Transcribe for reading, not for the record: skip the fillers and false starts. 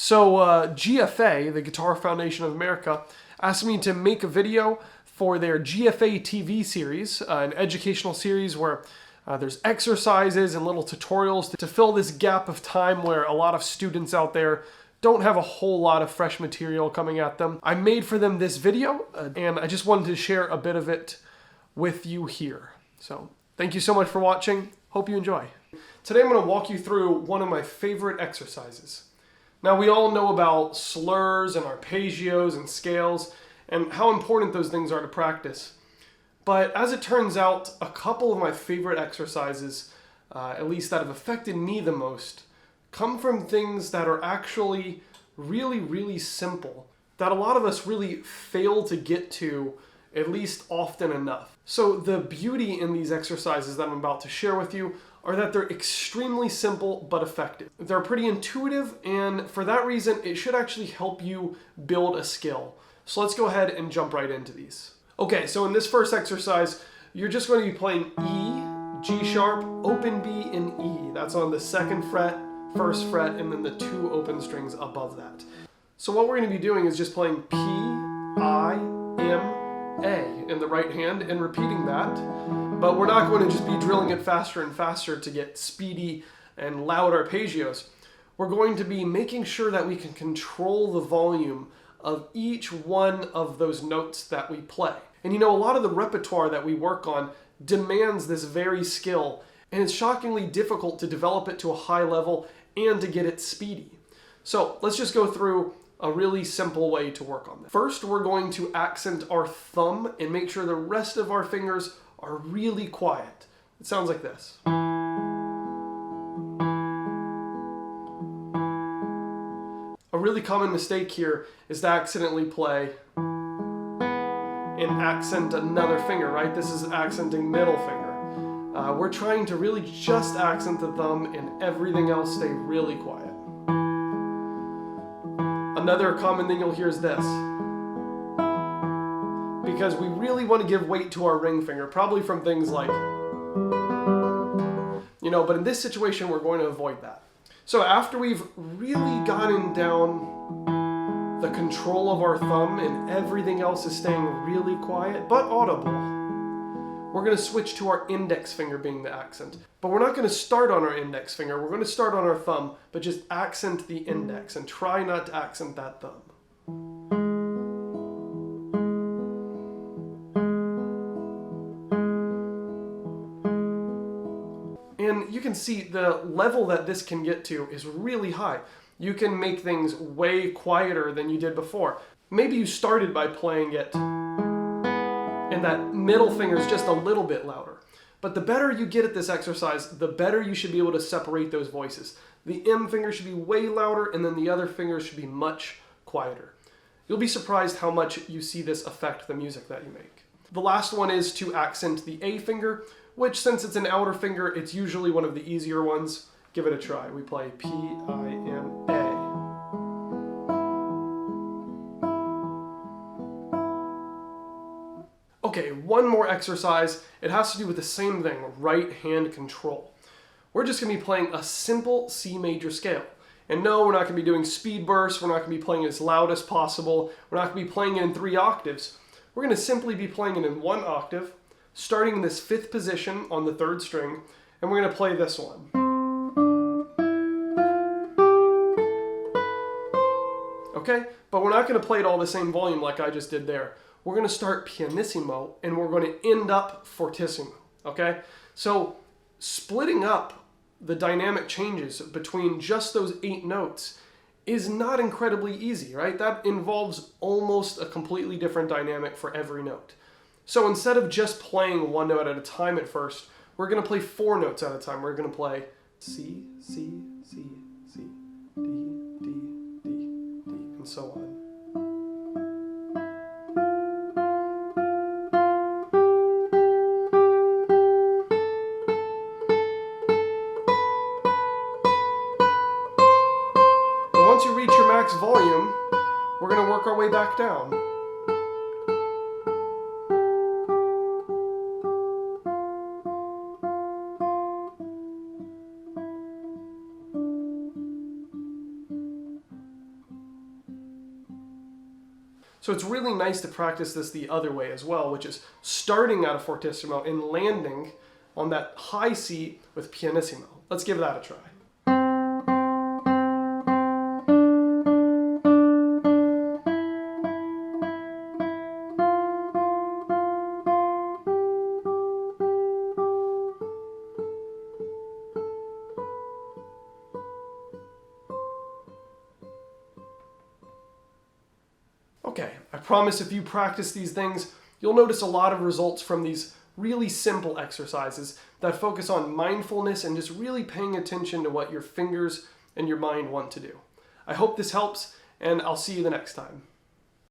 GFA, the Guitar Foundation of America, asked me to make a video for their GFA TV series, an educational series where there's exercises and little tutorials to fill this gap of time where a lot of students out there don't have a whole lot of fresh material coming at them. I made for them this video, and I just wanted to share a bit of it with you here. So thank you so much for watching. Hope you enjoy. Today I'm going to walk you through one of my favorite exercises. Now, we all know about slurs and arpeggios and scales and how important those things are to practice. But as it turns out, a couple of my favorite exercises, at least that have affected me the most, come from things that are actually really, really simple, that a lot of us really fail to get to, at least often enough. So the beauty in these exercises that I'm about to share with you are that they're extremely simple but effective. They're pretty intuitive, and for that reason, it should actually help you build a skill. So let's go ahead and jump right into these. Okay, so in this first exercise, you're just going to be playing E, G sharp, open B, and E. That's on the 2nd fret, 1st fret, and then the 2 open strings above that. So what we're going to be doing is just playing P, I, M, A in the right hand and repeating that. But we're not going to just be drilling it faster and faster to get speedy and loud arpeggios. We're going to be making sure that we can control the volume of each one of those notes that we play. And you know, a lot of the repertoire that we work on demands this very skill, and it's shockingly difficult to develop it to a high level and to get it speedy. So let's just go through a really simple way to work on that. First, we're going to accent our thumb and make sure the rest of our fingers are really quiet. It sounds like this. A really common mistake here is to accidentally play and accent another finger, right? This is accenting middle finger. We're trying to really just accent the thumb and everything else stay really quiet. Another common thing you'll hear is this. Because we really want to give weight to our ring finger, probably from things like, but in this situation, we're going to avoid that. So after we've really gotten down the control of our thumb and everything else is staying really quiet but audible, we're going to switch to our index finger being the accent. But we're not going to start on our index finger. We're going to start on our thumb, but just accent the index and try not to accent that thumb. And you can see the level that this can get to is really high. You can make things way quieter than you did before. Maybe you started by playing it and that middle finger is just a little bit louder. But the better you get at this exercise, the better you should be able to separate those voices. The M finger should be way louder, and then the other fingers should be much quieter. You'll be surprised how much you see this affect the music that you make. The last one is to accent the A finger, which, since it's an outer finger, it's usually one of the easier ones. Give it a try. We play P, I, M, A. Okay, one more exercise. It has to do with the same thing, right hand control. We're just going to be playing a simple C major scale. And no, we're not going to be doing speed bursts. We're not going to be playing as loud as possible. We're not going to be playing it in 3 octaves. We're going to simply be playing it in 1 octave, starting in this 5th position on the 3rd string, and we're going to play this one. Okay, but we're not going to play it all the same volume like I just did there. We're going to start pianissimo, and we're going to end up fortissimo, okay? So splitting up the dynamic changes between just those 8 notes is not incredibly easy, right? That involves almost a completely different dynamic for every note. So instead of just playing 1 note at a time at first, we're going to play 4 notes at a time. We're going to play C, C, C, C, D, D, D, D, and so on. And once you reach your max volume, we're going to work our way back down. So it's really nice to practice this the other way as well, which is starting at a fortissimo and landing on that high C with pianissimo. Let's give that a try. Okay, I promise if you practice these things, you'll notice a lot of results from these really simple exercises that focus on mindfulness and just really paying attention to what your fingers and your mind want to do. I hope this helps, and I'll see you the next time.